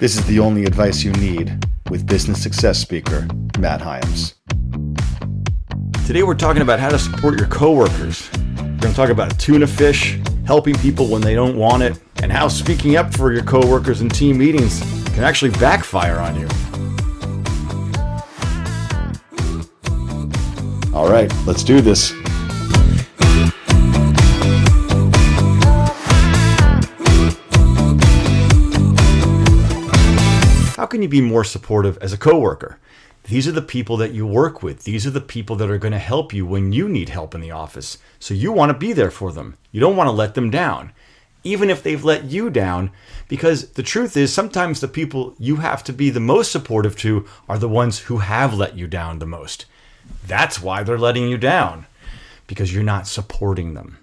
This is the only advice you need with business success speaker, Matt Hyams. Today we're talking about how to support your coworkers. We're going to talk about a tuna fish, helping people when they don't want it, and how speaking up for your coworkers in team meetings can actually backfire on you. All right, let's do this. How can you be more supportive as a coworker? These are the people that you work with. These are the people that are going to help you when you need help in the office. So you want to be there for them. You don't want to let them down, even if they've let you down, because the truth is sometimes the people you have to be the most supportive to are the ones who have let you down the most. That's why they're letting you down, because you're not supporting them.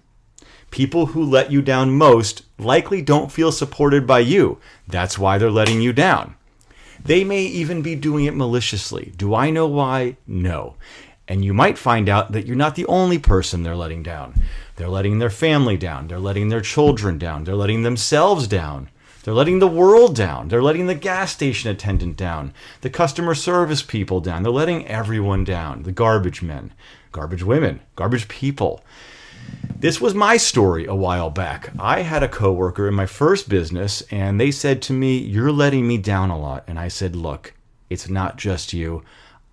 People who let you down most likely don't feel supported by you. That's why they're letting you down. They may even be doing it maliciously. Do I know why? No. And you might find out that you're not the only person they're letting down. They're letting their family down. They're letting their children down. They're letting themselves down. They're letting the world down. They're letting the gas station attendant down. The customer service people down. They're letting everyone down. The garbage men, garbage women, garbage people. This was my story a while back. I had a coworker in my first business, and they said to me, "You're letting me down a lot." And I said, "Look, it's not just you.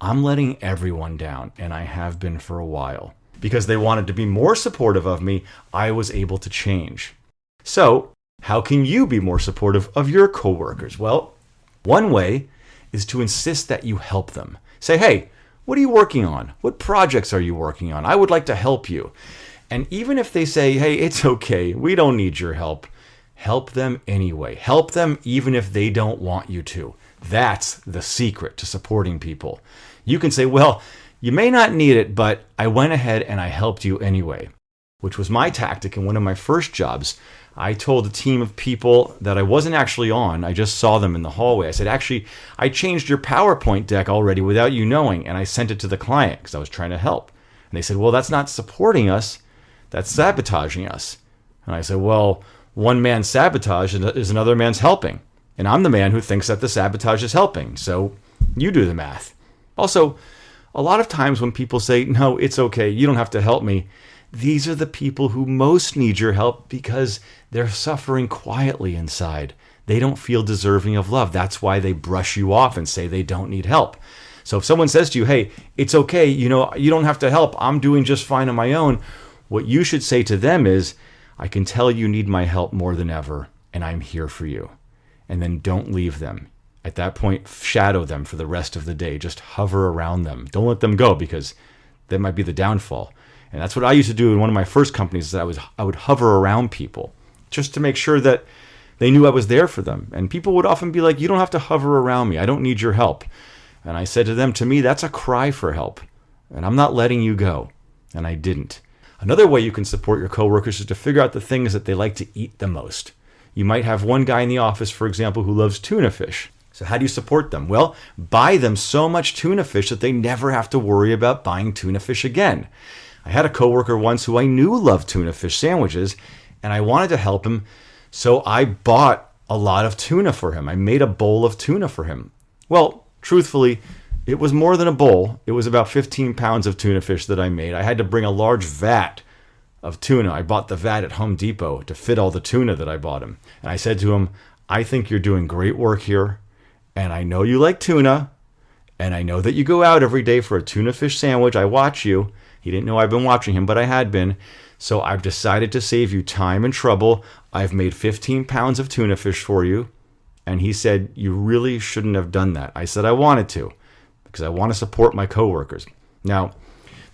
I'm letting everyone down, and I have been for a while." Because they wanted to be more supportive of me, I was able to change. So, how can you be more supportive of your coworkers? Well, one way is to insist that you help them. Say, "Hey, what are you working on? What projects are you working on? I would like to help you." And even if they say, "Hey, it's okay, we don't need your help," help them anyway. Help them even if they don't want you to. That's the secret to supporting people. You can say, "Well, you may not need it, but I went ahead and I helped you anyway," which was my tactic in one of my first jobs. I told a team of people that I wasn't actually on. I just saw them in the hallway. I said, "Actually, I changed your PowerPoint deck already without you knowing, and I sent it to the client because I was trying to help." And they said, "Well, that's not supporting us. That's sabotaging us." And I said, "Well, one man's sabotage is another man's helping. And I'm the man who thinks that the sabotage is helping. So you do the math." Also, a lot of times when people say, "No, it's okay, you don't have to help me," these are the people who most need your help because they're suffering quietly inside. They don't feel deserving of love. That's why they brush you off and say they don't need help. So if someone says to you, "Hey, it's okay, you don't have to help, I'm doing just fine on my own," what you should say to them is, "I can tell you need my help more than ever, and I'm here for you." And then don't leave them. At that point, shadow them for the rest of the day. Just hover around them. Don't let them go, because that might be the downfall. And that's what I used to do in one of my first companies, is I would hover around people just to make sure that they knew I was there for them. And people would often be like, "You don't have to hover around me. I don't need your help." And I said to them, to me, that's a cry for help. And I'm not letting you go. And I didn't. Another way you can support your coworkers is to figure out the things that they like to eat the most. You might have one guy in the office, for example, who loves tuna fish. So how do you support them? Well, buy them so much tuna fish that they never have to worry about buying tuna fish again. I had a coworker once who I knew loved tuna fish sandwiches, and I wanted to help him, so I bought a lot of tuna for him. I made a bowl of tuna for him. Well, truthfully, it was more than a bowl. It was about 15 pounds of tuna fish that I made. I had to bring a large vat of tuna. I bought the vat at Home Depot to fit all the tuna that I bought him. And I said to him, "I think you're doing great work here, and I know you like tuna, and I know that you go out every day for a tuna fish sandwich. I watch you." He didn't know I've been watching him, but I had been. "So I've decided to save you time and trouble. I've made 15 pounds of tuna fish for you." And he said, "You really shouldn't have done that." I said, "I wanted to, because I want to support my coworkers." Now,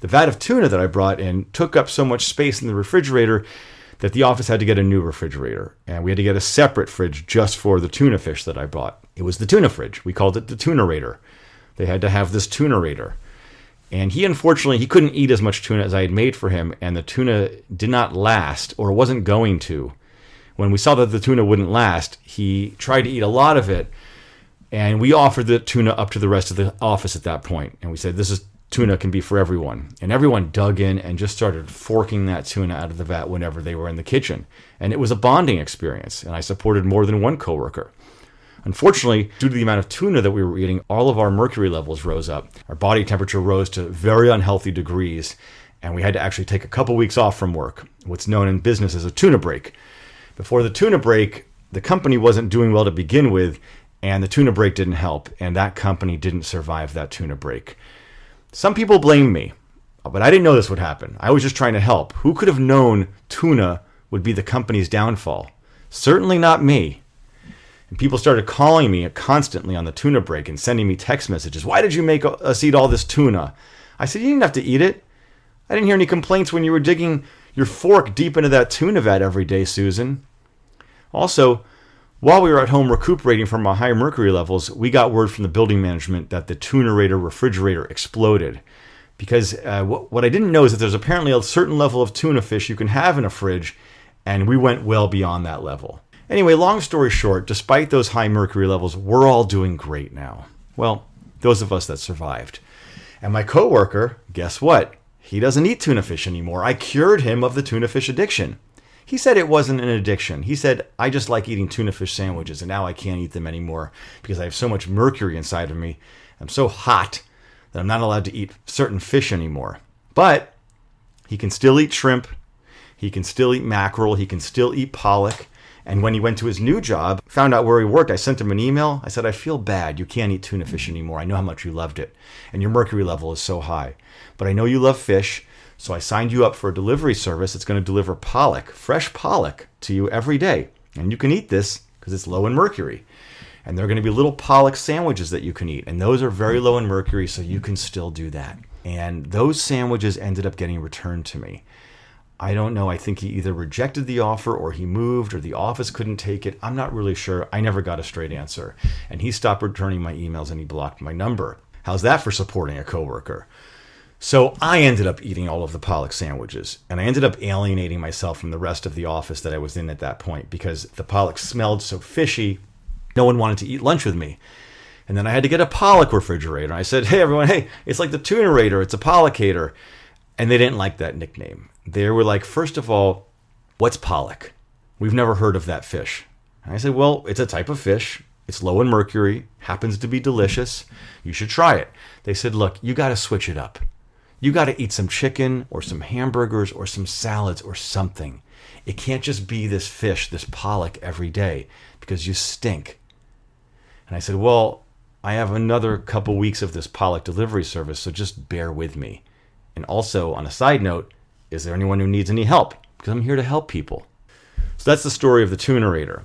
the vat of tuna that I brought in took up so much space in the refrigerator that the office had to get a new refrigerator. And we had to get a separate fridge just for the tuna fish that I bought. It was the tuna fridge. We called it the tunerator. They had to have this tunerator. And he couldn't eat as much tuna as I had made for him, and the tuna did not last, or wasn't going to. When we saw that the tuna wouldn't last, he tried to eat a lot of it, and we offered the tuna up to the rest of the office at that point. And we said, "This is tuna can be for everyone." And everyone dug in and just started forking that tuna out of the vat whenever they were in the kitchen. And it was a bonding experience, and I supported more than one coworker. Unfortunately, due to the amount of tuna that we were eating, all of our mercury levels rose up. Our body temperature rose to very unhealthy degrees, and we had to actually take a couple weeks off from work, what's known in business as a tuna break. Before the tuna break, the company wasn't doing well to begin with, and the tuna break didn't help, and that company didn't survive that tuna break. Some people blame me, but I didn't know this would happen. I was just trying to help. Who could have known tuna would be the company's downfall? Certainly not me. And people started calling me constantly on the tuna break and sending me text messages. Why did you make us eat all this tuna? I said, you didn't have to eat it. I didn't hear any complaints when you were digging your fork deep into that tuna vat every day, Susan. Also, while we were at home recuperating from our high mercury levels, we got word from the building management that the tunerator refrigerator exploded. Because what I didn't know is that there's apparently a certain level of tuna fish you can have in a fridge, and we went well beyond that level. Anyway, long story short, despite those high mercury levels, we're all doing great now. Well, those of us that survived. And my coworker, guess what? He doesn't eat tuna fish anymore. I cured him of the tuna fish addiction. He said it wasn't an addiction. He said, I just like eating tuna fish sandwiches, and now I can't eat them anymore because I have so much mercury inside of me. I'm so hot that I'm not allowed to eat certain fish anymore. But he can still eat shrimp. He can still eat mackerel. He can still eat pollock. And when he went to his new job, found out where he worked, I sent him an email. I said, I feel bad. You can't eat tuna fish anymore. I know how much you loved it. And your mercury level is so high. But I know you love fish. So I signed you up for a delivery service that's going to deliver pollock, fresh pollock, to you every day. And you can eat this because it's low in mercury. And there are going to be little pollock sandwiches that you can eat. And those are very low in mercury, so you can still do that. And those sandwiches ended up getting returned to me. I don't know. I think he either rejected the offer or he moved or the office couldn't take it. I'm not really sure. I never got a straight answer. And he stopped returning my emails and he blocked my number. How's that for supporting a coworker? So I ended up eating all of the pollock sandwiches, and I ended up alienating myself from the rest of the office that I was in at that point because the pollock smelled so fishy, no one wanted to eat lunch with me. And then I had to get a pollock refrigerator. I said, hey, everyone, hey, it's like the tunerator, it's a pollocator. And they didn't like that nickname. They were like, first of all, what's pollock? We've never heard of that fish. And I said, well, it's a type of fish. It's low in mercury, happens to be delicious. You should try it. They said, look, you got to switch it up. You got to eat some chicken or some hamburgers or some salads or something. It can't just be this fish, this pollock every day because you stink. And I said, well, I have another couple weeks of this pollock delivery service, so just bear with me. And also, on a side note, is there anyone who needs any help? Because I'm here to help people. So that's the story of the tunerator.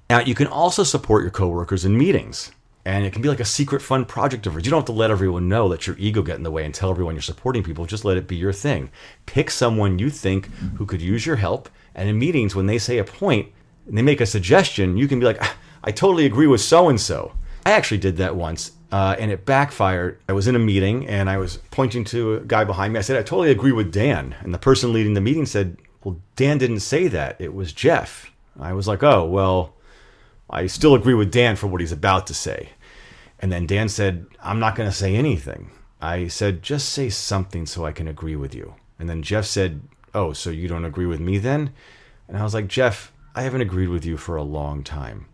Now, you can also support your coworkers in meetings. And it can be like a secret fun project of yours. You don't have to let everyone know, let your ego get in the way and tell everyone you're supporting people. Just let it be your thing. Pick someone you think who could use your help. And in meetings, when they say a point and they make a suggestion, you can be like, I totally agree with so-and-so. I actually did that once, and it backfired. I was in a meeting, and I was pointing to a guy behind me. I said, I totally agree with Dan. And the person leading the meeting said, well, Dan didn't say that. It was Jeff. I was like, oh, well, I still agree with Dan for what he's about to say. And then Dan said, I'm not going to say anything. I said, just say something so I can agree with you. And then Jeff said, oh, so you don't agree with me then? And I was like, Jeff, I haven't agreed with you for a long time.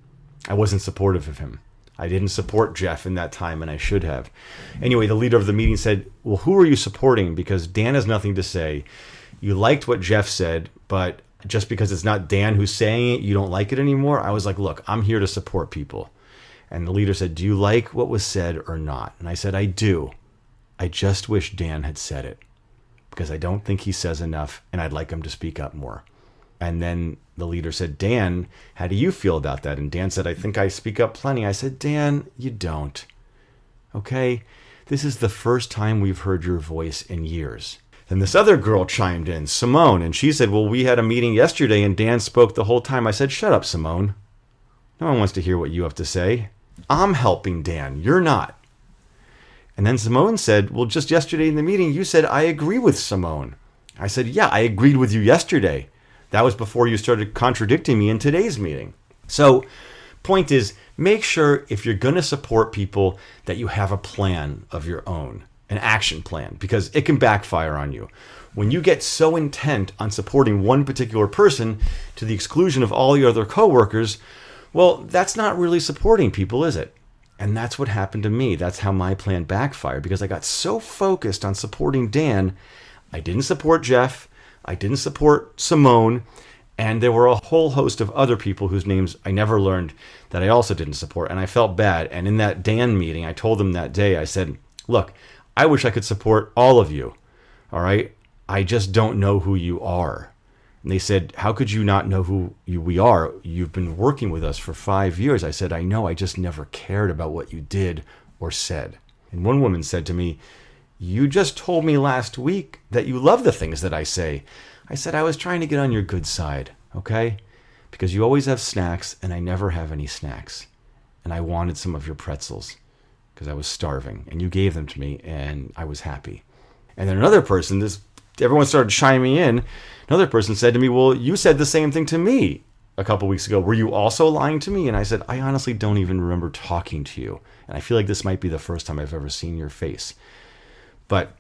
I wasn't supportive of him. I didn't support Jeff in that time, and I should have. Anyway, the leader of the meeting said, well, who are you supporting? Because Dan has nothing to say. You liked what Jeff said, but just because it's not Dan who's saying it, you don't like it anymore? I was like, look, I'm here to support people. And the leader said, do you like what was said or not? And I said, I do. I just wish Dan had said it because I don't think he says enough and I'd like him to speak up more. And then the leader said, Dan, how do you feel about that? And Dan said, I think I speak up plenty. I said, Dan, you don't. Okay? This is the first time we've heard your voice in years. Then this other girl chimed in, Simone, and she said, well, we had a meeting yesterday and Dan spoke the whole time. I said, shut up, Simone. No one wants to hear what you have to say. I'm helping Dan. You're not. And then Simone said, well, just yesterday in the meeting, you said, I agree with Simone. I said, yeah, I agreed with you yesterday. That was before you started contradicting me in today's meeting. So, point is, make sure if you're going to support people that you have a plan of your own, an action plan, because it can backfire on you. When you get so intent on supporting one particular person to the exclusion of all your other coworkers, Well, that's not really supporting people, is it? And that's what happened to me. That's how my plan backfired, because I got so focused on supporting Dan, I didn't support Jeff, I didn't support Simone, and there were a whole host of other people whose names I never learned that I also didn't support, and I felt bad. And in that Dan meeting, I told them that day, I said, look, I wish I could support all of you, all right? I just don't know who you are. And they said, how could you not know who we are? You've been working with us for 5 years. I said, I know, I just never cared about what you did or said. And one woman said to me, you just told me last week that you love the things that I say. I said, I was trying to get on your good side, okay? Because you always have snacks and I never have any snacks. And I wanted some of your pretzels because I was starving. And you gave them to me and I was happy. And then another person, everyone started chiming in. Another person said to me, well, you said the same thing to me a couple weeks ago. Were you also lying to me? And I said, I honestly don't even remember talking to you. And I feel like this might be the first time I've ever seen your face. But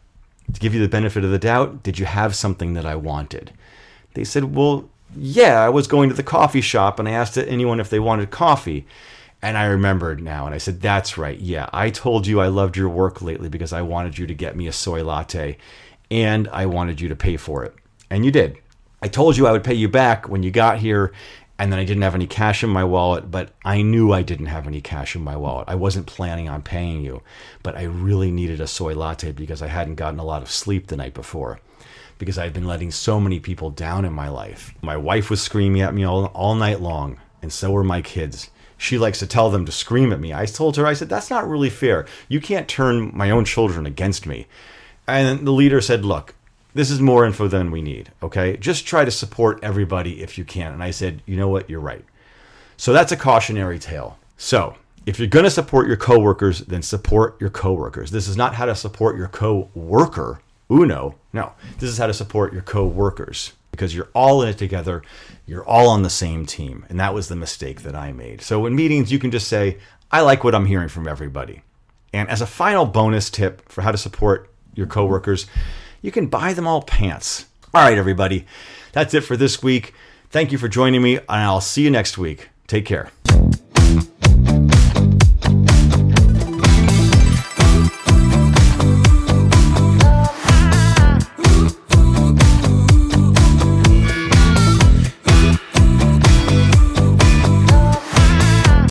to give you the benefit of the doubt, did you have something that I wanted? They said, well, yeah, I was going to the coffee shop and I asked anyone if they wanted coffee. And I remembered now. And I said, that's right. Yeah, I told you I loved your work lately because I wanted you to get me a soy latte and I wanted you to pay for it. And you did. I told you I would pay you back when you got here, and then I didn't have any cash in my wallet, but I knew I didn't have any cash in my wallet. I wasn't planning on paying you, but I really needed a soy latte because I hadn't gotten a lot of sleep the night before, because I had been letting so many people down in my life. My wife was screaming at me all night long, and so were my kids. She likes to tell them to scream at me. I told her, I said, that's not really fair. You can't turn my own children against me. And the leader said, look, this is more info than we need, okay? Just try to support everybody if you can. And I said, you know what? You're right. So that's a cautionary tale. So if you're going to support your coworkers, then support your coworkers. This is not how to support your coworker, Uno. No, this is how to support your coworkers, because you're all in it together. You're all on the same team. And that was the mistake that I made. So in meetings, you can just say, I like what I'm hearing from everybody. And as a final bonus tip for how to support your coworkers, you can buy them all pants. All right, everybody. That's it for this week. Thank you for joining me, and I'll see you next week. Take care.